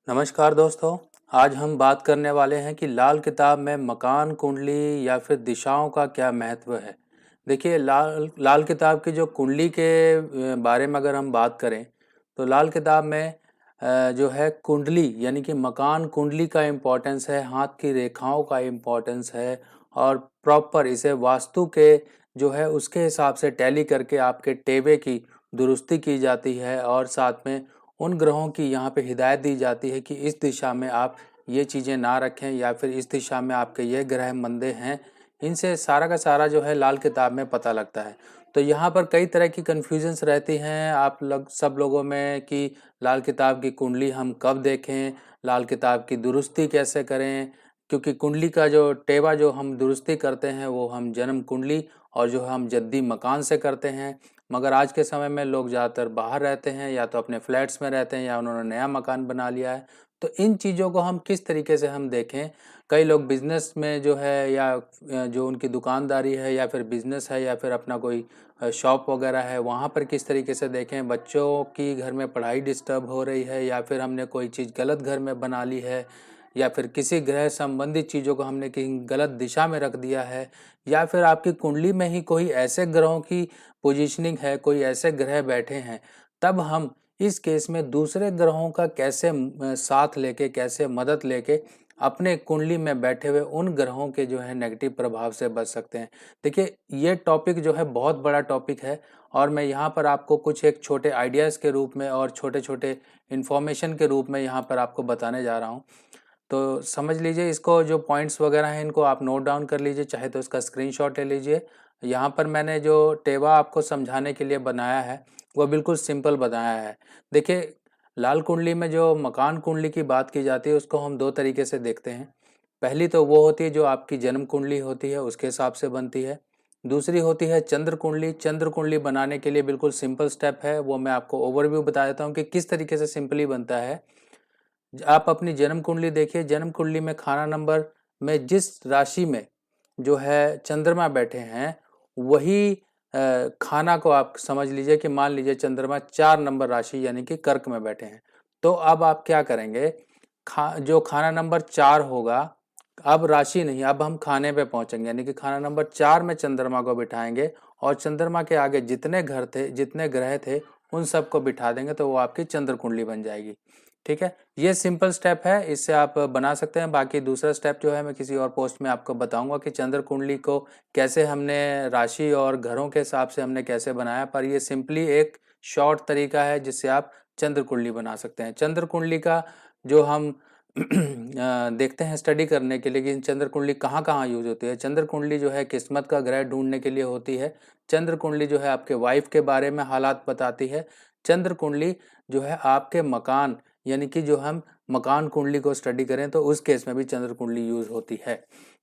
नमस्कार दोस्तों। आज हम बात करने वाले हैं कि लाल किताब में मकान कुंडली या फिर दिशाओं का क्या महत्व है। देखिए, लाल लाल किताब की जो कुंडली के बारे में अगर हम बात करें तो लाल किताब में जो है कुंडली यानी कि मकान कुंडली का इम्पोर्टेंस है, हाथ की रेखाओं का इम्पोर्टेंस है और प्रॉपर इसे वास्तु के जो है उसके हिसाब से टैली करके आपके टेबे की दुरुस्ती की जाती है और साथ में उन ग्रहों की यहाँ पे हिदायत दी जाती है कि इस दिशा में आप ये चीज़ें ना रखें या फिर इस दिशा में आपके ये ग्रह मंदे हैं। इनसे सारा का सारा जो है लाल किताब में पता लगता है। तो यहाँ पर कई तरह की कन्फ्यूजन्स रहती हैं आप लोग सब लोगों में कि लाल किताब की कुंडली हम कब देखें, लाल किताब की दुरुस्ती कैसे करें, क्योंकि कुंडली का जो टेवा जो हम दुरुस्ती करते हैं वो हम जन्म कुंडली और जो हम जद्दी मकान से करते हैं। मगर आज के समय में लोग ज़्यादातर बाहर रहते हैं, या तो अपने फ्लैट्स में रहते हैं या उन्होंने नया मकान बना लिया है। तो इन चीज़ों को हम किस तरीके से हम देखें, कई लोग बिज़नेस में जो है या जो उनकी दुकानदारी है या फिर बिज़नेस है या फिर अपना कोई शॉप वगैरह है वहाँ पर किस तरीके से देखें, बच्चों की घर में पढ़ाई डिस्टर्ब हो रही है या फिर हमने कोई चीज़ गलत घर में बना ली है या फिर किसी ग्रह संबंधित चीज़ों को हमने कहीं गलत दिशा में रख दिया है या फिर आपकी कुंडली में ही कोई ऐसे ग्रहों की पोजीशनिंग है, कोई ऐसे ग्रह बैठे हैं, तब हम इस केस में दूसरे ग्रहों का कैसे साथ लेके, कैसे मदद लेके अपने कुंडली में बैठे हुए उन ग्रहों के जो है नेगेटिव प्रभाव से बच सकते हैं। देखिए, ये टॉपिक जो है बहुत बड़ा टॉपिक है और मैं यहाँ पर आपको कुछ एक छोटे आइडियाज़ के रूप में और छोटे-छोटे इन्फॉर्मेशन के रूप में यहाँ पर आपको बताने जा रहा हूँ। तो समझ लीजिए, इसको जो पॉइंट्स वगैरह हैं इनको आप नोट डाउन कर लीजिए, चाहे तो इसका स्क्रीनशॉट ले लीजिए। यहाँ पर मैंने जो टेबा आपको समझाने के लिए बनाया है वो बिल्कुल सिंपल बनाया है। देखिए, लाल कुंडली में जो मकान कुंडली की बात की जाती है उसको हम दो तरीके से देखते हैं। पहली तो वो होती है जो आपकी जन्म कुंडली होती है, उसके हिसाब से बनती है। दूसरी होती है चंद्र कुंडली। चंद्र कुंडली बनाने के लिए बिल्कुल सिंपल स्टेप है, वो मैं आपको ओवरव्यू बता देता हूँ कि किस तरीके से सिंपली बनता है। आप अपनी जन्म कुंडली देखिए, जन्म कुंडली में खाना नंबर में जिस राशि में जो है चंद्रमा बैठे हैं वही खाना को आप समझ लीजिए कि मान लीजिए चंद्रमा 4 नंबर राशि यानी कि कर्क में बैठे हैं। तो अब आप क्या करेंगे, जो खाना नंबर 4 होगा, अब राशि नहीं, अब हम खाने पे पहुंचेंगे, यानी कि खाना नंबर 4 में चंद्रमा को बिठाएंगे और चंद्रमा के आगे जितने घर थे, जितने ग्रह थे, उन सबको बिठा देंगे तो वो आपकी चंद्र कुंडली बन जाएगी। ठीक है, ये सिंपल स्टेप है, इससे आप बना सकते हैं। बाकी दूसरा स्टेप जो है मैं किसी और पोस्ट में आपको बताऊंगा कि चंद्र कुंडली को कैसे हमने राशि और घरों के हिसाब से हमने कैसे बनाया, पर ये सिंपली एक शॉर्ट तरीका है जिससे आप चंद्र कुंडली बना सकते हैं। चंद्र कुंडली का जो हम देखते हैं स्टडी करने के लिए कि चंद्र कुंडली कहाँ कहाँ यूज होती है। चंद्र कुंडली जो है किस्मत का ग्रह ढूंढने के लिए होती है। चंद्र कुंडली जो है आपके वाइफ के बारे में हालात बताती है। चंद्र कुंडली जो है आपके मकान, यानी कि जो हम मकान कुंडली को स्टडी करें तो उस केस में भी चंद्र कुंडली यूज होती है।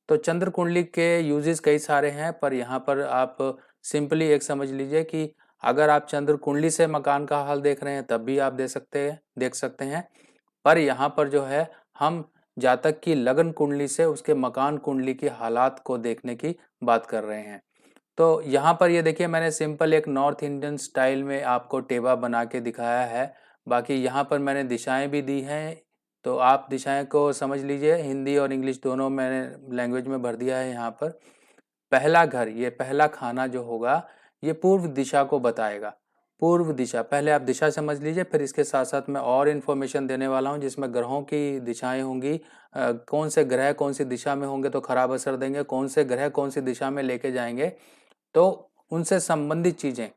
तो चंद्र कुंडली के यूजेस कई सारे हैं, पर यहाँ पर आप सिंपली एक समझ लीजिए कि अगर आप चंद्र कुंडली से मकान का हाल देख रहे हैं तब भी आप देख सकते हैं। पर यहाँ पर जो है हम जातक की लगन कुंडली से उसके मकान कुंडली की हालात को देखने की बात कर रहे हैं। तो यहाँ पर ये देखिए, मैंने सिंपल एक नॉर्थ इंडियन स्टाइल में आपको टेबा बना के दिखाया है। बाकी यहाँ पर मैंने दिशाएं भी दी हैं, तो आप दिशाएं को समझ लीजिए। हिंदी और इंग्लिश दोनों मैंने लैंग्वेज में भर दिया है यहाँ पर। पहला घर, ये पहला खाना जो होगा ये पूर्व दिशा को बताएगा। पूर्व दिशा, पहले आप दिशा समझ लीजिए, फिर इसके साथ साथ मैं और इन्फॉर्मेशन देने वाला हूँ जिसमें ग्रहों की दिशाएं होंगी। कौन से ग्रह कौन सी दिशा में होंगे तो खराब असर देंगे, कौन से ग्रह कौन सी दिशा में लेके जाएंगे, तो उनसे संबंधित चीजें,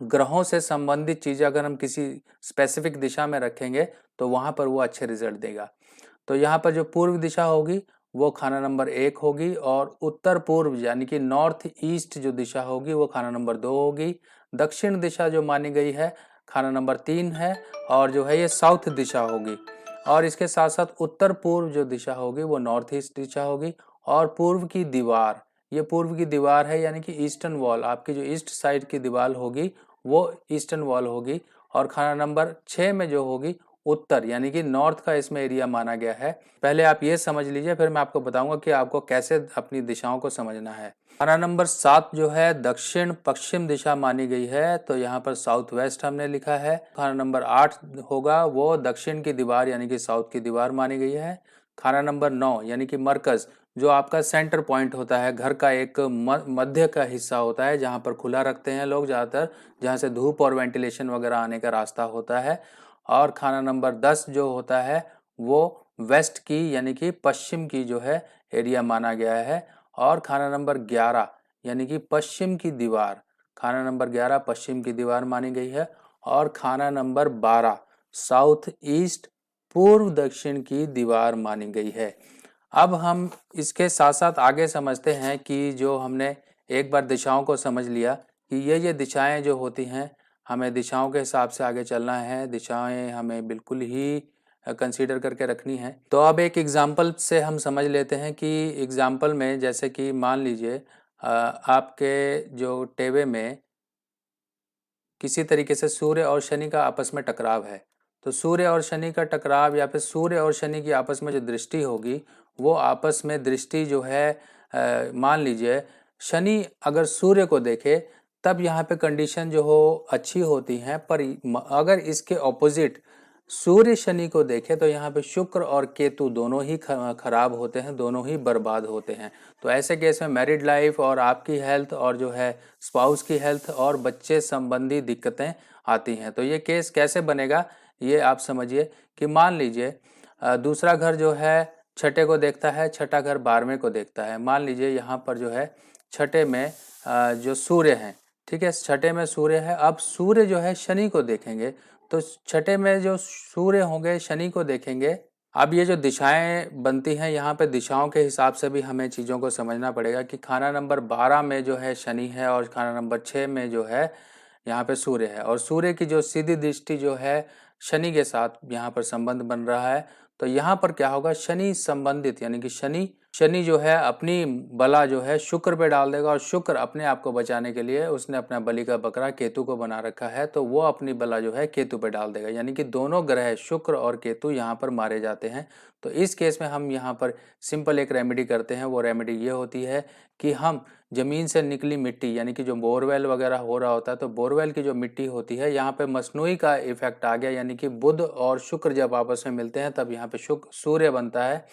ग्रहों से संबंधित चीजें अगर हम किसी स्पेसिफिक दिशा में रखेंगे तो वहां पर वो अच्छे रिजल्ट देगा। तो यहाँ पर जो पूर्व दिशा होगी वो खाना नंबर 1 होगी और उत्तर पूर्व यानी कि नॉर्थ ईस्ट जो दिशा होगी वो खाना नंबर 2 होगी। दक्षिण दिशा जो मानी गई है खाना नंबर 3 है और जो है ये साउथ दिशा होगी। और इसके साथ साथ उत्तर पूर्व जो दिशा होगी वो नॉर्थ ईस्ट दिशा होगी। और पूर्व की दीवार, ये पूर्व की दीवार है यानी कि ईस्टर्न वॉल, आपकी जो ईस्ट साइड की दीवार होगी वो ईस्टर्न वॉल होगी। और खाना नंबर 6 में जो होगी उत्तर यानी कि नॉर्थ का इसमें एरिया माना गया है। पहले आप ये समझ लीजिए, फिर मैं आपको बताऊंगा कि आपको कैसे अपनी दिशाओं को समझना है। खाना नंबर 7 जो है दक्षिण पश्चिम दिशा मानी गई है, तो यहाँ पर साउथ वेस्ट हमने लिखा है। खाना नंबर 8 होगा वो दक्षिण की दीवार यानी कि साउथ की दीवार मानी गई है। खाना नंबर 9 यानी कि मरकज, जो आपका सेंटर पॉइंट होता है, घर का एक मध्य का हिस्सा होता है जहाँ पर खुला रखते हैं लोग ज़्यादातर, जहाँ से धूप और वेंटिलेशन वगैरह आने का रास्ता होता है। और खाना नंबर 10 जो होता है वो वेस्ट की यानी कि पश्चिम की जो है एरिया माना गया है। और खाना नंबर 11 यानी कि पश्चिम की दीवार, खाना नंबर 11 पश्चिम की दीवार मानी गई है। और खाना नंबर 12 साउथ ईस्ट पूर्व दक्षिण की दीवार मानी गई है। अब हम इसके साथ साथ आगे समझते हैं कि जो हमने एक बार दिशाओं को समझ लिया कि ये दिशाएं जो होती हैं, हमें दिशाओं के हिसाब से आगे चलना है, दिशाएं हमें बिल्कुल ही कंसीडर करके रखनी है। तो अब एक एग्जाम्पल से हम समझ लेते हैं कि एग्जाम्पल में जैसे कि मान लीजिए आपके जो टेबे में किसी तरीके से सूर्य और शनि का आपस में टकराव है, तो सूर्य और शनि का टकराव या फिर सूर्य और शनि की आपस में जो दृष्टि होगी, वो आपस में दृष्टि जो है मान लीजिए शनि अगर सूर्य को देखे तब यहाँ पे कंडीशन जो हो अच्छी होती है, पर अगर इसके ऑपोजिट सूर्य शनि को देखे तो यहाँ पे शुक्र और केतु दोनों ही खराब होते हैं, दोनों ही बर्बाद होते हैं। तो ऐसे केस में मैरिड लाइफ और आपकी हेल्थ और जो है स्पाउस की हेल्थ और बच्चे संबंधी दिक्कतें आती हैं। तो ये केस कैसे बनेगा, ये आप समझिए कि मान लीजिए दूसरा घर जो है छठे को देखता है, छठा घर 12वें को देखता है। मान लीजिए यहाँ पर जो है छठे में जो सूर्य हैं, ठीक है, छठे में सूर्य है। अब सूर्य जो है शनि को देखेंगे, तो छठे में जो सूर्य होंगे शनि को देखेंगे। अब ये जो दिशाएं बनती हैं, यहाँ पे दिशाओं के हिसाब से भी हमें चीज़ों को समझना पड़ेगा कि खाना नंबर 12 में जो है शनि है और खाना नंबर 6 में जो है यहाँ पे सूर्य है। और सूर्य की जो सीधी दृष्टि जो है शनि के साथ यहाँ पर संबंध बन रहा है। तो यहाँ पर क्या होगा, शनि संबंधित यानी कि शनि जो है अपनी बला जो है शुक्र पे डाल देगा, और शुक्र अपने आप को बचाने के लिए उसने अपना बलि का बकरा केतु को बना रखा है, तो वो अपनी बला जो है केतु पे डाल देगा। यानी कि दोनों ग्रह शुक्र और केतु यहाँ पर मारे जाते हैं। तो इस केस में हम यहाँ पर सिंपल एक रेमेडी करते हैं। वो रेमेडी ये होती है कि हम ज़मीन से निकली मिट्टी यानी कि जो बोरवेल वगैरह हो रहा होता है, तो बोरवेल की जो मिट्टी होती है यहाँ पे मसनूई का इफेक्ट आ गया, यानी कि बुध और शुक्र जब आपस में मिलते हैं तब यहाँ पे शुक्र सूर्य बनता है।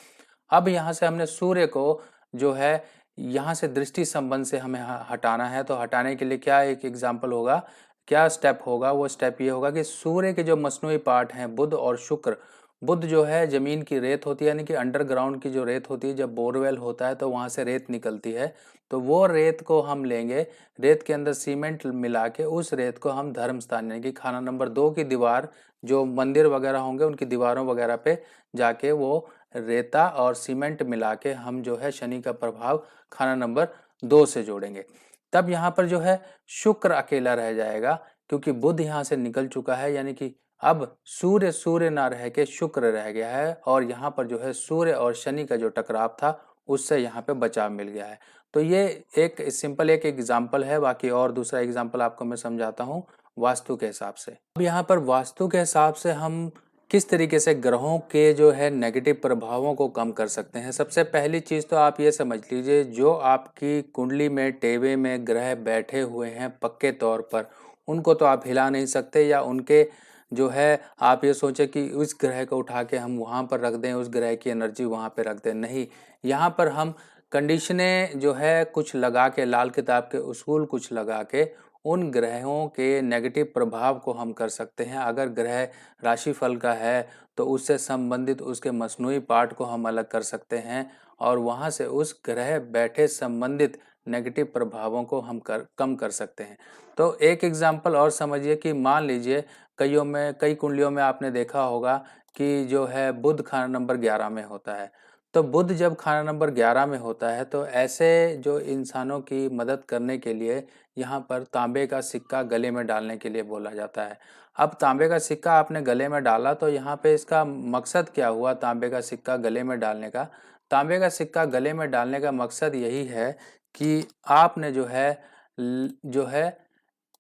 अब यहाँ से हमने सूर्य को जो है यहाँ से दृष्टि संबंध से हमें हटाना है। तो हटाने के लिए क्या एक एग्जाम्पल होगा, क्या स्टेप होगा, वो स्टेप ये होगा कि सूर्य के जो मसनूई पार्ट हैं बुध और शुक्र, बुध जो है जमीन की रेत होती है यानी कि अंडरग्राउंड की जो रेत होती है, जब बोरवेल होता है तो वहाँ से रेत निकलती है, तो वो रेत को हम लेंगे, रेत के अंदर सीमेंट मिला के उस रेत को हम धर्म स्थान यानी कि खाना नंबर 2 की दीवार, जो मंदिर वगैरह होंगे उनकी दीवारों वगैरह पे जाके वो रेता और सीमेंट मिला के हम जो है शनि का प्रभाव खाना नंबर 2 से जोड़ेंगे। तब यहाँ पर जो है शुक्र अकेला रह जाएगा, क्योंकि बुध यहाँ से निकल चुका है, यानी कि अब सूर्य ना रह के शुक्र रह गया है, और यहाँ पर जो है सूर्य और शनि का जो टकराव था उससे यहाँ पे बचाव मिल गया है। तो ये एक सिंपल एक एग्जाम्पल है, बाकी और दूसरा एग्जाम्पल आपको मैं समझाता हूँ वास्तु के हिसाब से। अब यहाँ पर वास्तु के हिसाब से हम किस तरीके से ग्रहों के जो है नेगेटिव प्रभावों को कम कर सकते हैं। सबसे पहली चीज़ तो आप ये समझ लीजिए, जो आपकी कुंडली में टेबे में ग्रह बैठे हुए हैं पक्के तौर पर, उनको तो आप हिला नहीं सकते, या उनके जो है आप ये सोचें कि उस ग्रह को उठा के हम वहाँ पर रख दें, उस ग्रह की एनर्जी वहाँ पर रख दें, नहीं। यहाँ पर हम कंडीशनें जो है कुछ लगा के, लाल किताब के उसूल कुछ लगा के उन ग्रहों के नेगेटिव प्रभाव को हम कर सकते हैं। अगर ग्रह राशिफल का है तो उससे संबंधित उसके मसनूई पार्ट को हम अलग कर सकते हैं, और वहाँ से उस ग्रह बैठे संबंधित नेगेटिव प्रभावों को हम कम कर सकते हैं। तो एक एग्जाम्पल और समझिए कि मान लीजिए कई कुंडलियों में आपने देखा होगा कि जो है बुध खाना नंबर 11 में होता है। तो बुध जब खाना नंबर 11 में होता है तो ऐसे जो इंसानों की मदद करने के लिए यहाँ पर तांबे का सिक्का गले में डालने के लिए बोला जाता है। अब तांबे का सिक्का आपने गले में डाला, तो यहाँ पे इसका मकसद क्या हुआ तांबे का सिक्का गले में डालने का? तांबे का सिक्का गले में डालने का मकसद यही है कि आपने जो है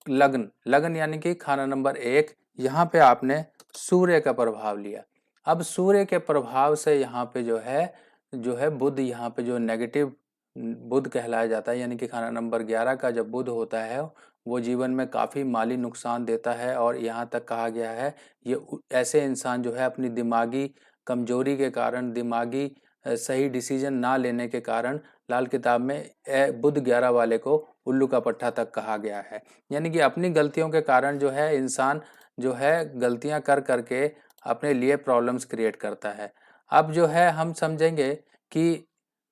लग्न यानी कि खाना नंबर 1, यहाँ पे आपने सूर्य का प्रभाव लिया। अब सूर्य के प्रभाव से यहाँ पे जो है बुध यहाँ पे जो नेगेटिव बुध कहलाया जाता है, यानी कि खाना नंबर 11 का जब बुध होता है वो जीवन में काफ़ी माली नुकसान देता है। और यहाँ तक कहा गया है ये ऐसे इंसान जो है अपनी दिमागी कमजोरी के कारण, दिमागी सही डिसीजन ना लेने के कारण लाल किताब में बुध 11 वाले को उल्लू का पट्टा तक कहा गया है। यानी कि अपनी गलतियों के कारण जो है इंसान जो है गलतियां कर करके अपने लिए प्रॉब्लम्स क्रिएट करता है। अब जो है हम समझेंगे कि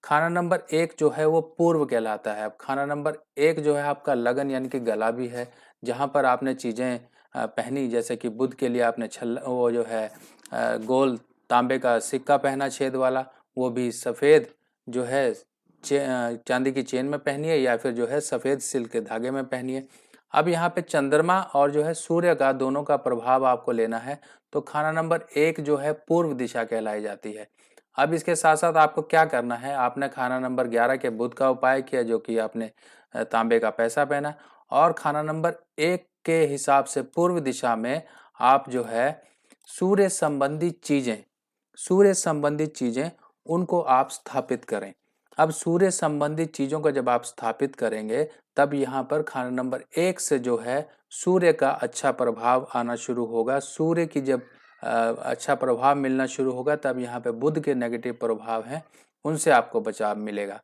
खाना नंबर 1 जो है वो पूर्व कहलाता है। अब खाना नंबर 1 जो है आपका लगन यानी कि गला भी है, जहाँ पर आपने चीज़ें पहनी, जैसे कि बुध के लिए आपने वो जो है गोल तांबे का सिक्का पहना छेद वाला, वो भी सफ़ेद जो है चांदी की चेन में पहनी है या फिर जो है सफ़ेद सिल्क के धागे में पहनी है। अब यहाँ पे चंद्रमा और जो है सूर्य का दोनों का प्रभाव आपको लेना है, तो खाना नंबर 1 जो है पूर्व दिशा कहलाई जाती है। अब इसके साथ साथ आपको क्या करना है, आपने खाना नंबर 11 के बुध का उपाय किया जो कि आपने तांबे का पैसा पहना, और खाना नंबर 1 के हिसाब से पूर्व दिशा में आप जो है सूर्य संबंधी चीज़ें उनको आप स्थापित करें। अब सूर्य संबंधित चीज़ों को जब आप स्थापित करेंगे तब यहाँ पर खाना नंबर 1 से जो है सूर्य का अच्छा प्रभाव आना शुरू होगा। सूर्य की जब अच्छा प्रभाव मिलना शुरू होगा तब यहाँ पे बुध के नेगेटिव प्रभाव हैं उनसे आपको बचाव मिलेगा।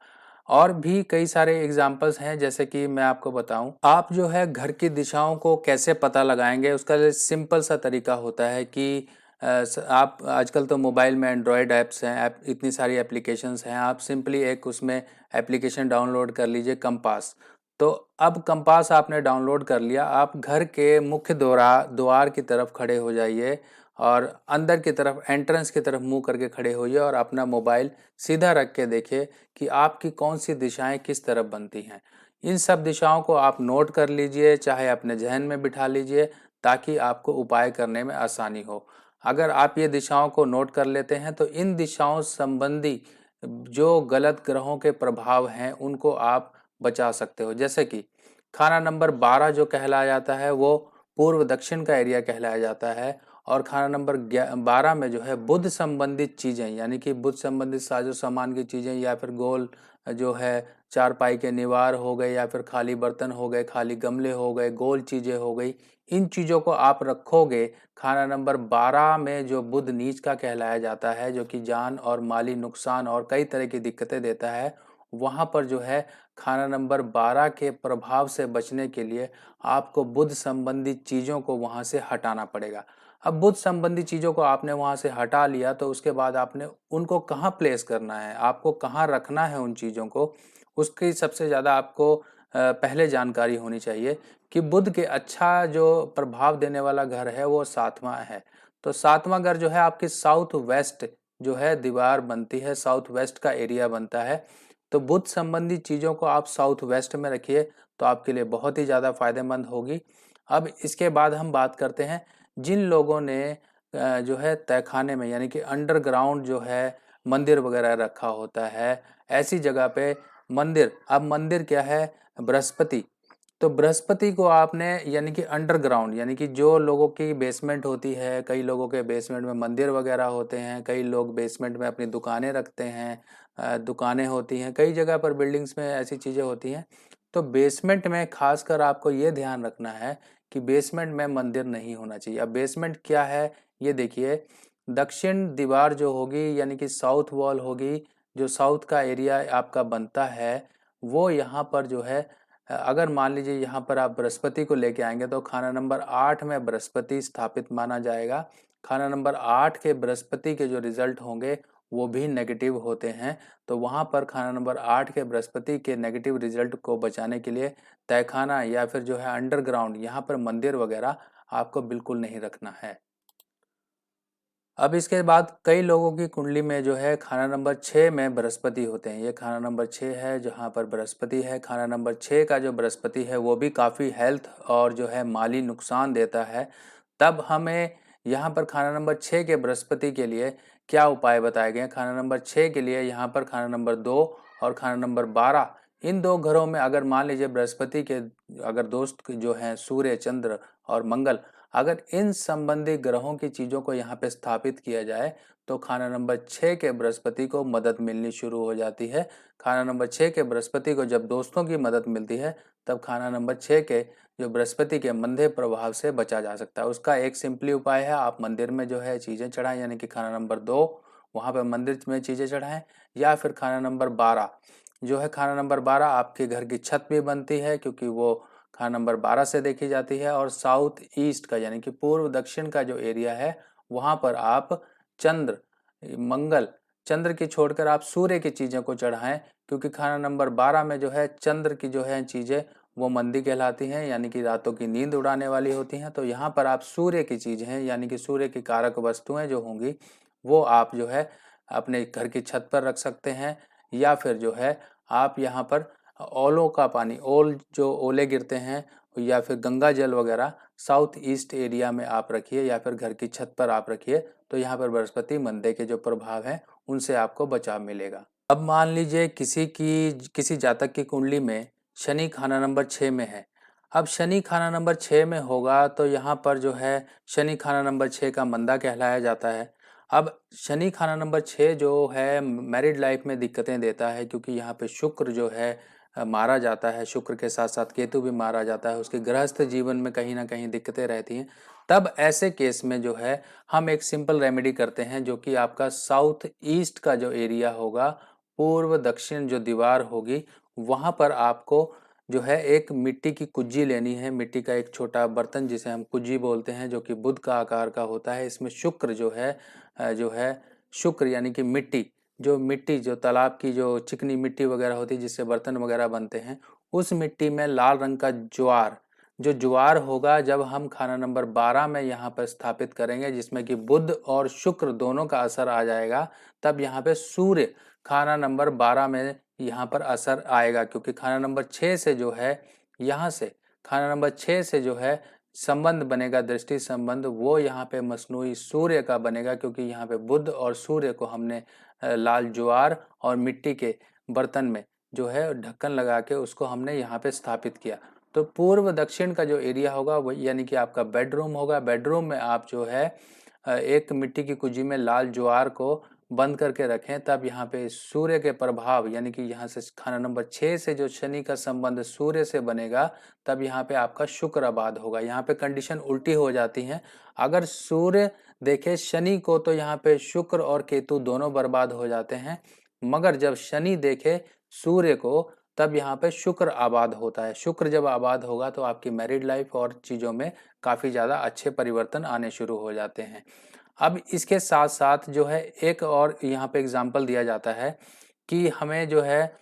और भी कई सारे एग्जाम्पल्स हैं, जैसे कि मैं आपको बताऊं, आप जो है घर की दिशाओं को कैसे पता लगाएंगे उसका सिंपल सा तरीका होता है कि आप आजकल तो मोबाइल में एंड्रॉयड ऐप्स हैं, इतनी सारी एप्लीकेशंस हैं, आप सिंपली एक उसमें एप्लीकेशन डाउनलोड कर लीजिए कंपास। तो अब कंपास आपने डाउनलोड कर लिया, आप घर के मुख्य द्वार की तरफ खड़े हो जाइए और अंदर की तरफ एंट्रेंस की तरफ मुंह करके खड़े होइए और अपना मोबाइल सीधा रख के देखिए कि आपकी कौन सी दिशाएं किस तरफ बनती हैं। इन सब दिशाओं को आप नोट कर लीजिए, चाहे अपने जहन में बिठा लीजिए, ताकि आपको उपाय करने में आसानी हो। अगर आप ये दिशाओं को नोट कर लेते हैं तो इन दिशाओं संबंधी जो गलत ग्रहों के प्रभाव हैं उनको आप बचा सकते हो। जैसे कि खाना नंबर 12 जो कहलाया जाता है वो पूर्व दक्षिण का एरिया कहलाया जाता है, और खाना नंबर 12 में जो है बुध संबंधित चीज़ें, यानी कि बुध संबंधित साजो सामान की चीज़ें या फिर गोल जो है चारपाई के निवार हो गए या फिर खाली बर्तन हो गए, खाली गमले हो गए, गोल चीज़ें हो गई, इन चीज़ों को आप रखोगे। खाना नंबर 12 में जो बुध नीच का कहलाया जाता है, जो कि जान और माली नुकसान और कई तरह की दिक्कतें देता है, वहाँ पर जो है खाना नंबर 12 के प्रभाव से बचने के लिए आपको बुध संबंधी चीज़ों को वहाँ से हटाना पड़ेगा। अब बुध संबंधी चीज़ों को आपने वहाँ से हटा लिया तो उसके बाद आपने उनको कहाँ प्लेस करना है, आपको कहाँ रखना है उन चीज़ों को, उसकी सबसे ज़्यादा आपको पहले जानकारी होनी चाहिए कि बुध के अच्छा जो प्रभाव देने वाला घर है वो 7वां है। तो 7वां घर जो है आपकी साउथ वेस्ट जो है दीवार बनती है, साउथ वेस्ट का एरिया बनता है। तो बुध संबंधी चीज़ों को आप साउथ वेस्ट में रखिए तो आपके लिए बहुत ही ज़्यादा फायदेमंद होगी। अब इसके बाद हम बात करते हैं जिन लोगों ने जो है तहखाने में यानी कि अंडरग्राउंड जो है मंदिर वगैरह रखा होता है, ऐसी जगह पे मंदिर, अब मंदिर क्या है, बृहस्पति। तो बृहस्पति को आपने यानी कि अंडरग्राउंड, यानी कि जो लोगों की बेसमेंट होती है, कई लोगों के बेसमेंट में मंदिर वगैरह होते हैं, कई लोग बेसमेंट में अपनी दुकानें रखते हैं, दुकानें होती हैं, कई जगह पर बिल्डिंग्स में ऐसी चीज़ें होती हैं। तो बेसमेंट में खासकर आपको ये ध्यान रखना है कि बेसमेंट में मंदिर नहीं होना चाहिए। अब बेसमेंट क्या है ये देखिए, दक्षिण दीवार जो होगी यानी कि साउथ वॉल होगी, जो साउथ का एरिया आपका बनता है, वो यहाँ पर जो है अगर मान लीजिए यहाँ पर आप बृहस्पति को लेके आएंगे तो खाना नंबर 8 में बृहस्पति स्थापित माना जाएगा। खाना नंबर 8 के बृहस्पति के जो रिजल्ट होंगे वो भी नेगेटिव होते हैं। तो वहाँ पर खाना नंबर 8 के बृहस्पति के नेगेटिव रिजल्ट को बचाने के लिए तहखाना या फिर जो है अंडरग्राउंड यहाँ पर मंदिर वगैरह आपको बिल्कुल नहीं रखना है। अब इसके बाद कई लोगों की कुंडली में जो है खाना नंबर 6 में बृहस्पति होते हैं। ये खाना नंबर 6 है जहाँ पर बृहस्पति है। खाना नंबर 6 का जो बृहस्पति है वो भी काफ़ी हेल्थ और जो है माली नुकसान देता है। तब हमें यहाँ पर खाना नंबर 6 के बृहस्पति के लिए क्या उपाय बताए गए हैं। खाना नंबर 6 के लिए यहाँ पर खाना नंबर 2 और खाना नंबर 12, इन दो घरों में अगर मान लीजिए बृहस्पति के अगर दोस्त जो हैं सूर्य, चंद्र और मंगल अगर इन संबंधी ग्रहों की चीज़ों को यहाँ पे स्थापित किया जाए तो खाना नंबर 6 के बृहस्पति को मदद मिलनी शुरू हो जाती है। खाना नंबर 6 के बृहस्पति को जब दोस्तों की मदद मिलती है तब खाना नंबर 6 के जो बृहस्पति के मंदे प्रभाव से बचा जा सकता है। उसका एक सिंपली उपाय है, आप मंदिर में जो है चीज़ें चढ़ाएं, यानी कि खाना नंबर 2 वहाँ पे मंदिर में चीज़ें चढ़ाएं, या फिर खाना नंबर 12 जो है, खाना नंबर 12 आपके घर की छत भी बनती है क्योंकि वो खाना नंबर 12 से देखी जाती है। और साउथ ईस्ट का यानी कि पूर्व दक्षिण का जो एरिया है वहाँ पर आप चंद्र, मंगल, चंद्र की छोड़कर आप सूर्य की चीज़ों को चढ़ाएं, क्योंकि खाना नंबर 12 में जो है चंद्र की जो है चीज़ें वो मंदी कहलाती हैं, यानी कि रातों की नींद उड़ाने वाली होती हैं। तो यहाँ पर आप सूर्य की चीज़ हैं, यानी कि सूर्य की कारक वस्तुएं जो होंगी वो आप जो है अपने घर की छत पर रख सकते हैं, या फिर जो है आप यहाँ पर ओलों का पानी, ओल जो ओले गिरते हैं या फिर गंगा जल वगैरह साउथ ईस्ट एरिया में आप रखिए, या फिर घर की छत पर आप रखिए। तो यहाँ पर बृहस्पति मंदे के जो प्रभाव हैं उनसे आपको बचाव मिलेगा। अब मान लीजिए किसी जातक की कुंडली में शनि खाना नंबर 6 में है। अब शनि खाना नंबर 6 में होगा तो यहाँ पर जो है शनि खाना नंबर 6 का मंदा कहलाया जाता है। अब शनि खाना नंबर 6 जो है मैरिड लाइफ में दिक्कतें देता है, क्योंकि यहाँ पे शुक्र जो है मारा जाता है, शुक्र के साथ साथ केतु भी मारा जाता है, उसके गृहस्थ जीवन में कहीं ना कहीं दिक्कतें रहती हैं। तब ऐसे केस में जो है हम एक सिंपल रेमेडी करते हैं, जो कि आपका साउथ ईस्ट का जो एरिया होगा, पूर्व दक्षिण जो दीवार होगी वहाँ पर आपको जो है एक मिट्टी की कुज्जी लेनी है। मिट्टी का एक छोटा बर्तन जिसे हम कुज्जी बोलते हैं, जो कि बुद्ध का आकार का होता है। इसमें शुक्र जो है शुक्र यानी कि मिट्टी जो तालाब की जो चिकनी मिट्टी वगैरह होती है जिससे बर्तन वगैरह बनते हैं, उस मिट्टी में लाल रंग का ज्वार होगा, जब हम खाना नंबर 12 में यहाँ पर स्थापित करेंगे जिसमें कि बुध और शुक्र दोनों का असर आ जाएगा, तब यहाँ पे सूर्य खाना नंबर 12 में यहाँ पर असर आएगा। क्योंकि खाना नंबर 6 से जो है यहाँ से खाना नंबर 6 से जो है संबंध बनेगा, दृष्टि संबंध, वो यहाँ पे मसनूई सूर्य का बनेगा, क्योंकि यहाँ पे बुध और सूर्य को हमने लाल ज्वार और मिट्टी के बर्तन में जो है ढक्कन लगा के उसको हमने यहाँ पे स्थापित किया। तो पूर्व दक्षिण का जो एरिया होगा वो यानी कि आपका बेडरूम होगा। बेडरूम में आप जो है एक मिट्टी की कुजी में लाल ज्वार को बंद करके रखें, तब यहाँ पे सूर्य के प्रभाव यानी कि यहाँ से खाना नंबर 6 से जो शनि का संबंध सूर्य से बनेगा, तब यहाँ पे आपका शुक्र आबाद होगा। यहाँ पे कंडीशन उल्टी हो जाती है, अगर सूर्य देखे शनि को तो यहाँ पे शुक्र और केतु दोनों बर्बाद हो जाते हैं, मगर जब शनि देखे सूर्य को तब यहाँ पे शुक्र आबाद होता है। शुक्र जब आबाद होगा तो आपकी मैरिड लाइफ और चीज़ों में काफ़ी ज़्यादा अच्छे परिवर्तन आने शुरू हो जाते हैं। अब इसके साथ साथ जो है एक और यहाँ पे एग्जाम्पल दिया जाता है कि हमें जो है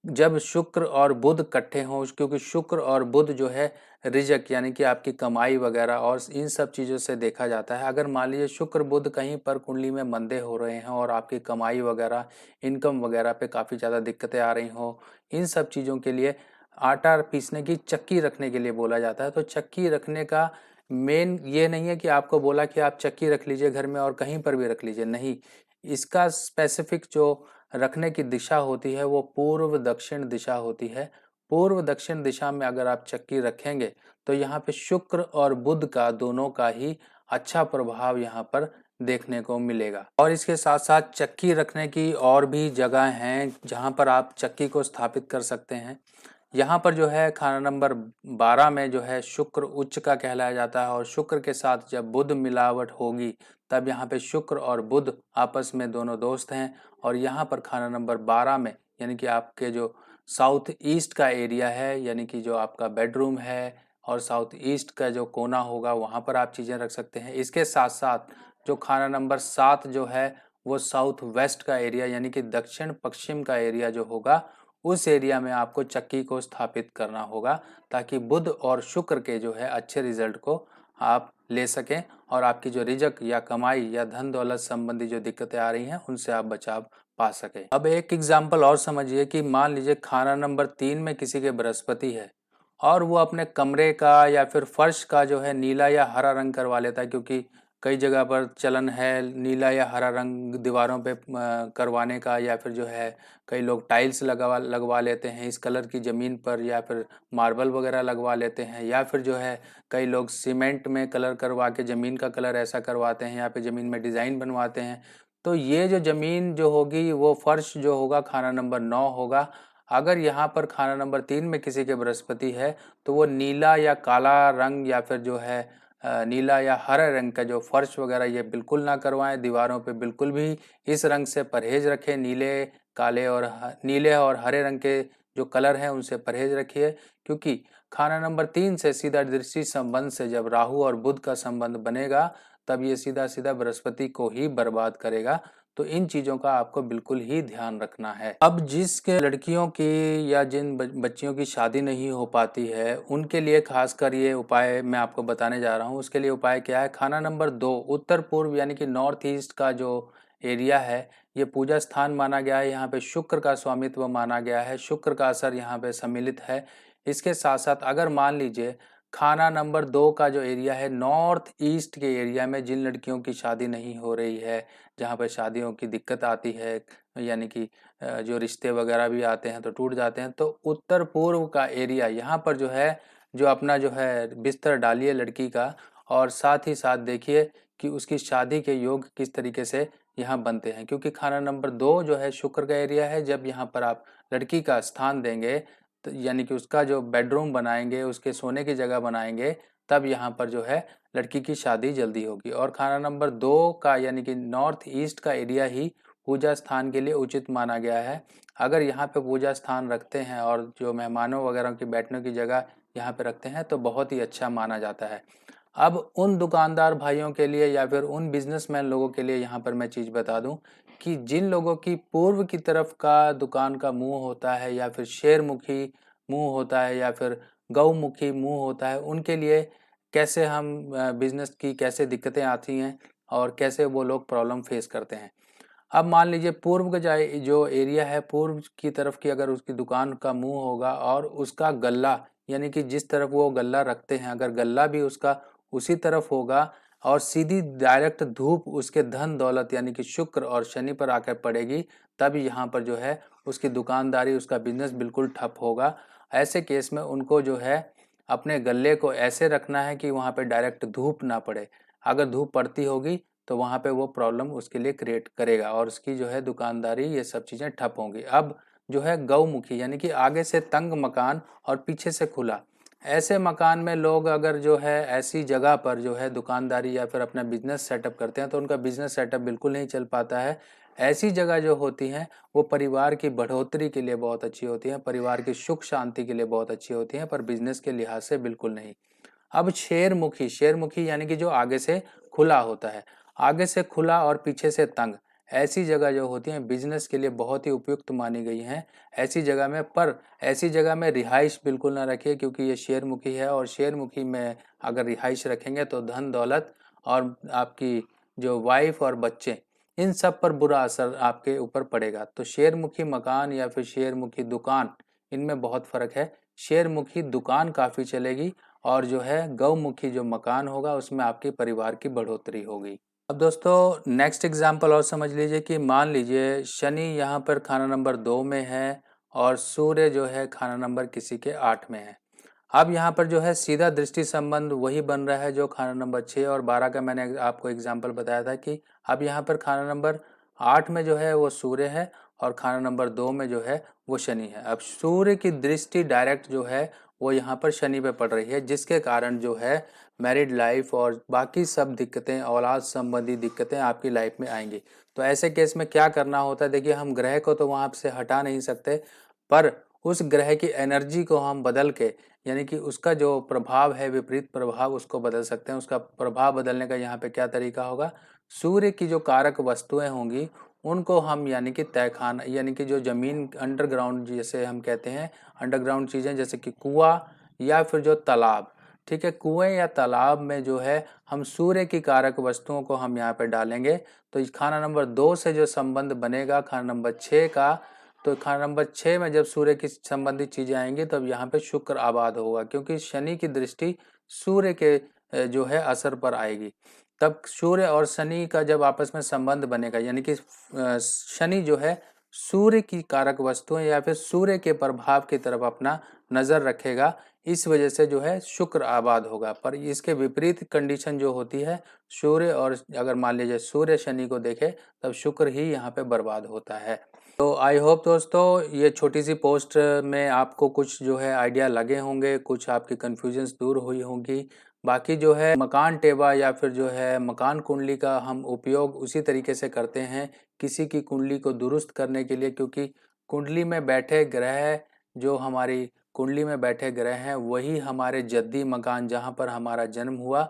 जब शुक्र और बुध इकट्ठे हों, क्योंकि शुक्र और बुध जो है रिजक यानी कि आपकी कमाई वगैरह और इन सब चीज़ों से देखा जाता है। अगर मान लीजिए शुक्र बुध कहीं पर कुंडली में मंदे हो रहे हैं और आपकी कमाई वगैरह, इनकम वगैरह पे काफ़ी ज़्यादा दिक्कतें आ रही हों, इन सब चीज़ों के लिए आटा पीसने की चक्की रखने के लिए बोला जाता है। तो चक्की रखने का मेन ये नहीं है कि आपको बोला कि आप चक्की रख लीजिए घर में और कहीं पर भी रख लीजिए, नहीं, इसका स्पेसिफिक जो रखने की दिशा होती है वो पूर्व दक्षिण दिशा होती है। पूर्व दक्षिण दिशा में अगर आप चक्की रखेंगे तो यहाँ पे शुक्र और बुध का दोनों का ही अच्छा प्रभाव यहाँ पर देखने को मिलेगा। और इसके साथ साथ चक्की रखने की और भी जगह हैं जहाँ पर आप चक्की को स्थापित कर सकते हैं। यहाँ पर जो है खाना नंबर 12 में जो है शुक्र उच्च का कहलाया जाता है, और शुक्र के साथ जब बुध मिलावट होगी तब यहाँ पे शुक्र और बुध आपस में दोनों दोस्त हैं। और यहाँ पर खाना नंबर 12 में यानी कि आपके जो साउथ ईस्ट का एरिया है, यानी कि जो आपका बेडरूम है और साउथ ईस्ट का जो कोना होगा वहाँ पर आप चीज़ें रख सकते हैं। इसके साथ साथ जो खाना नंबर 7 जो है वो साउथ वेस्ट का एरिया यानी कि दक्षिण पश्चिम का एरिया जो होगा, उस एरिया में आपको चक्की को स्थापित करना होगा, ताकि बुध और शुक्र के जो है अच्छे रिजल्ट को आप ले सकें और आपकी जो रिजक या कमाई या धन दौलत संबंधी जो दिक्कतें आ रही हैं उनसे आप बचाव पा सकें। अब एक एग्जाम्पल और समझिए कि मान लीजिए खाना नंबर 3 में किसी के बृहस्पति है और वो अपने कमरे का या फिर फर्श का जो है नीला या हरा रंग करवा लेता है, क्योंकि कई जगह पर चलन है नीला या हरा रंग दीवारों पे करवाने का, या फिर जो है कई लोग टाइल्स लगवा लेते हैं इस कलर की ज़मीन पर, या फिर मार्बल वगैरह लगवा लेते हैं, या फिर जो है कई लोग सीमेंट में कलर करवा के ज़मीन का कलर ऐसा करवाते हैं, यहाँ पे ज़मीन में डिज़ाइन बनवाते हैं। तो ये जो ज़मीन जो होगी वो फर्श जो होगा खाना नंबर 9 होगा। अगर यहाँ पर खाना नंबर 3 में किसी के बृहस्पति है तो वो नीला या काला रंग या फिर जो है नीला या हरे रंग का जो फर्श वगैरह ये बिल्कुल ना करवाएं। दीवारों पे बिल्कुल भी इस रंग से परहेज रखें। नीले और हरे रंग के जो कलर हैं उनसे परहेज रखिए, क्योंकि खाना नंबर 3 से सीधा दृष्टि संबंध से जब राहु और बुध का संबंध बनेगा तब ये सीधा सीधा बृहस्पति को ही बर्बाद करेगा। तो इन चीज़ों का आपको बिल्कुल ही ध्यान रखना है। अब जिसके लड़कियों की या जिन बच्चियों की शादी नहीं हो पाती है उनके लिए खासकर ये उपाय मैं आपको बताने जा रहा हूँ। उसके लिए उपाय क्या है? खाना नंबर 2 उत्तर पूर्व यानी कि नॉर्थ ईस्ट का जो एरिया है ये पूजा स्थान माना गया है। यहाँ पे शुक्र का स्वामित्व माना गया है, शुक्र का असर यहाँ पे सम्मिलित है। इसके साथ साथ अगर मान लीजिए खाना नंबर 2 का जो एरिया है नॉर्थ ईस्ट के एरिया में जिन लड़कियों की शादी नहीं हो रही है, जहाँ पर शादियों की दिक्कत आती है, यानी कि जो रिश्ते वगैरह भी आते हैं तो टूट जाते हैं, तो उत्तर पूर्व का एरिया यहाँ पर जो है जो अपना जो है बिस्तर डालिए लड़की का, और साथ ही साथ देखिए कि उसकी शादी के योग किस तरीके से यहाँ बनते हैं। क्योंकि खाना नंबर 2 जो है शुक्र का एरिया है। जब यहाँ पर आप लड़की का स्थान देंगे तो यानी कि उसका जो बेडरूम बनाएंगे, उसके सोने की जगह बनाएंगे, तब यहाँ पर जो है लड़की की शादी जल्दी होगी। और खाना नंबर 2 का यानी कि नॉर्थ ईस्ट का एरिया ही पूजा स्थान के लिए उचित माना गया है। अगर यहाँ पे पूजा स्थान रखते हैं और जो मेहमानों वगैरह की बैठने की जगह यहाँ पे रखते हैं तो बहुत ही अच्छा माना जाता है। अब उन दुकानदार भाइयों के लिए या फिर उन बिजनेसमैन लोगों के लिए यहाँ पर मैं चीज़ बता दूं कि जिन लोगों की पूर्व की तरफ का दुकान का मुंह होता है, या फिर शेरमुखी मुंह होता है, या फिर गौमुखी मुंह होता है, उनके लिए कैसे हम बिजनेस की कैसे दिक्कतें आती हैं और कैसे वो लोग प्रॉब्लम फेस करते हैं। अब मान लीजिए पूर्व का जो एरिया है, पूर्व की तरफ की अगर उसकी दुकान का मुंह होगा और उसका गल्ला यानी कि जिस तरफ वो गल्ला रखते हैं अगर गल्ला भी उसका उसी तरफ होगा और सीधी डायरेक्ट धूप उसके धन दौलत यानी कि शुक्र और शनि पर आकर पड़ेगी, तब यहाँ पर जो है उसकी दुकानदारी उसका बिजनेस बिल्कुल ठप होगा। ऐसे केस में उनको जो है अपने गल्ले को ऐसे रखना है कि वहाँ पे डायरेक्ट धूप ना पड़े। अगर धूप पड़ती होगी तो वहाँ पे वो प्रॉब्लम उसके लिए क्रिएट करेगा और उसकी जो है दुकानदारी ये सब चीज़ें ठप होंगी। अब जो है गौमुखी यानी कि आगे से तंग मकान और पीछे से खुला, ऐसे मकान में लोग अगर जो है ऐसी जगह पर जो है दुकानदारी या फिर अपना बिजनेस सेटअप करते हैं तो उनका बिजनेस सेटअप बिल्कुल नहीं चल पाता है। ऐसी जगह जो होती हैं वो परिवार की बढ़ोतरी के लिए बहुत अच्छी होती हैं, परिवार की सुख शांति के लिए बहुत अच्छी होती हैं, पर बिजनेस के लिहाज से बिल्कुल नहीं। अब शेरमुखी, शेरमुखी यानी कि जो आगे से खुला होता है, आगे से खुला और पीछे से तंग, ऐसी जगह जो होती हैं बिजनेस के लिए बहुत ही उपयुक्त मानी गई हैं। ऐसी जगह में रिहाइश बिल्कुल ना रखिए, क्योंकि ये शेरमुखी है और शेरमुखी में अगर रिहाइश रखेंगे तो धन दौलत और आपकी जो वाइफ और बच्चे, इन सब पर बुरा असर आपके ऊपर पड़ेगा। तो शेरमुखी मकान या फिर शेरमुखी दुकान, इनमें बहुत फर्क है। शेरमुखी दुकान काफ़ी चलेगी और जो है गौमुखी जो मकान होगा उसमें आपके परिवार की बढ़ोतरी होगी। अब दोस्तों नेक्स्ट एग्जाम्पल और समझ लीजिए कि मान लीजिए शनि यहाँ पर खाना नंबर 2 में है और सूर्य जो है खाना नंबर किसी के 8 में है। अब यहाँ पर जो है सीधा दृष्टि संबंध वही बन रहा है जो खाना नंबर 6 और 12 का मैंने आपको एग्जाम्पल बताया था कि अब यहाँ पर खाना नंबर 8 में जो है वो सूर्य है और खाना नंबर 2 में जो है वो शनि है। अब सूर्य की दृष्टि डायरेक्ट जो है वो यहाँ पर शनि पे पड़ रही है, जिसके कारण जो है मैरिड लाइफ और बाकी सब दिक्कतें, औलाद संबंधी दिक्कतें आपकी लाइफ में आएंगी। तो ऐसे केस में क्या करना होता है, देखिए हम ग्रह को तो वहाँ से हटा नहीं सकते, पर उस ग्रह की एनर्जी को हम बदल के यानी कि उसका जो प्रभाव है विपरीत प्रभाव उसको बदल सकते हैं। उसका प्रभाव बदलने का यहाँ पे क्या तरीका होगा, सूर्य की जो कारक वस्तुएं होंगी उनको हम यानी कि तहखाना यानी कि जो ज़मीन अंडरग्राउंड जैसे हम कहते हैं अंडरग्राउंड चीज़ें जैसे कि कुआं या फिर जो तालाब, ठीक है, कुएं या तालाब में जो है हम सूर्य की कारक वस्तुओं को हम यहाँ पे डालेंगे। तो इस खाना नंबर 2 से जो संबंध बनेगा खाना नंबर 6 का, तो खाना नंबर 6 में जब सूर्य की संबंधित चीज़ें आएंगी तब यहाँ पे शुक्र आबाद होगा, क्योंकि शनि की दृष्टि सूर्य के जो है असर पर आएगी। तब सूर्य और शनि का जब आपस में संबंध बनेगा, यानी कि शनि जो है सूर्य की कारक वस्तुएं या फिर सूर्य के प्रभाव की तरफ अपना नज़र रखेगा, इस वजह से जो है शुक्र आबाद होगा। पर इसके विपरीत कंडीशन जो होती है, सूर्य और अगर मान लीजिए सूर्य शनि को देखे तब शुक्र ही यहाँ पे बर्बाद होता है। तो आई होप दोस्तों ये छोटी सी पोस्ट में आपको कुछ जो है आइडिया लगे होंगे, कुछ आपकी कन्फ्यूजन्स दूर हुई होंगी। बाकी जो है मकान टेबा या फिर जो है मकान कुंडली का हम उपयोग उसी तरीके से करते हैं किसी की कुंडली को दुरुस्त करने के लिए, क्योंकि कुंडली में बैठे ग्रह, जो हमारी कुंडली में बैठे ग्रह हैं वही हमारे जद्दी मकान जहाँ पर हमारा जन्म हुआ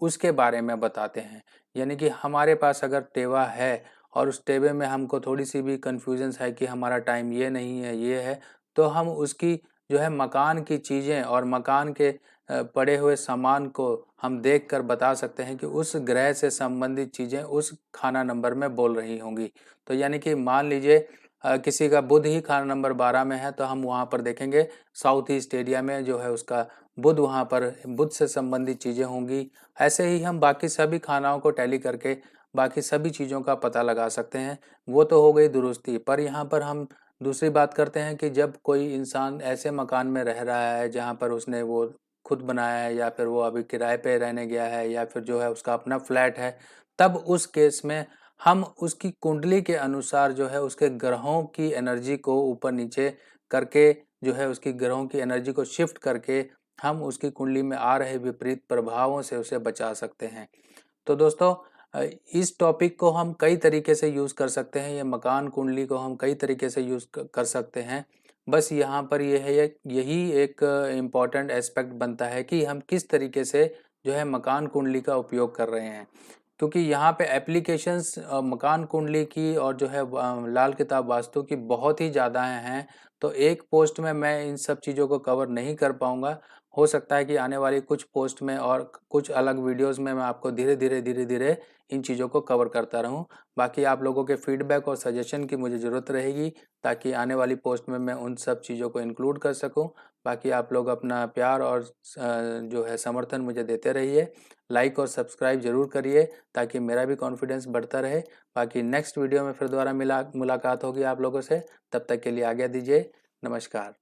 उसके बारे में बताते हैं। यानी कि हमारे पास अगर टेवा है और उस टेबे में हमको थोड़ी सी भी कन्फ्यूजन्स है कि हमारा टाइम ये नहीं है ये है, तो हम उसकी जो है मकान की चीज़ें और मकान के पड़े हुए सामान को हम देख कर बता सकते हैं कि उस ग्रह से संबंधित चीज़ें उस खाना नंबर में बोल रही होंगी। तो यानी कि मान लीजिए किसी का बुध ही खाना नंबर 12 में है, तो हम वहाँ पर देखेंगे साउथ ईस्ट एरिया में जो है उसका बुध, वहाँ पर बुध से संबंधित चीज़ें होंगी। ऐसे ही हम बाकी सभी खानाओं को टैली करके बाकी सभी चीज़ों का पता लगा सकते हैं। वो तो हो गई दुरुस्ती, पर यहाँ पर हम दूसरी बात करते हैं कि जब कोई इंसान ऐसे मकान में रह रहा है जहाँ पर उसने वो खुद बनाया है या फिर वो अभी किराए पे रहने गया है या फिर जो है उसका अपना फ्लैट है, तब उस केस में हम उसकी कुंडली के अनुसार जो है उसके ग्रहों की एनर्जी को ऊपर नीचे करके, जो है उसकी ग्रहों की एनर्जी को शिफ्ट करके हम उसकी कुंडली में आ रहे विपरीत प्रभावों से उसे बचा सकते हैं। तो दोस्तों इस टॉपिक को हम कई तरीके से यूज़ कर सकते हैं, ये मकान कुंडली को हम कई तरीके से यूज़ कर सकते हैं। बस यहाँ पर ये है, यही एक इम्पॉर्टेंट एस्पेक्ट बनता है कि हम किस तरीके से जो है मकान कुंडली का उपयोग कर रहे हैं, क्योंकि यहाँ पे एप्लीकेशंस मकान कुंडली की और जो है लाल किताब वास्तु की बहुत ही ज़्यादा हैं। तो एक पोस्ट में मैं इन सब चीज़ों को कवर नहीं कर पाऊँगा। हो सकता है कि आने वाली कुछ पोस्ट में और कुछ अलग वीडियोस में मैं आपको धीरे धीरे इन चीज़ों को कवर करता रहूं। बाकी आप लोगों के फीडबैक और सजेशन की मुझे ज़रूरत रहेगी, ताकि आने वाली पोस्ट में मैं उन सब चीज़ों को इंक्लूड कर सकूं। बाकी आप लोग अपना प्यार और जो है समर्थन मुझे देते रहिए। लाइक और सब्सक्राइब ज़रूर करिए ताकि मेरा भी कॉन्फिडेंस बढ़ता रहे। बाकी नेक्स्ट वीडियो में फिर दोबारा मुलाकात होगी आप लोगों से। तब तक के लिए आज्ञा दीजिए। नमस्कार।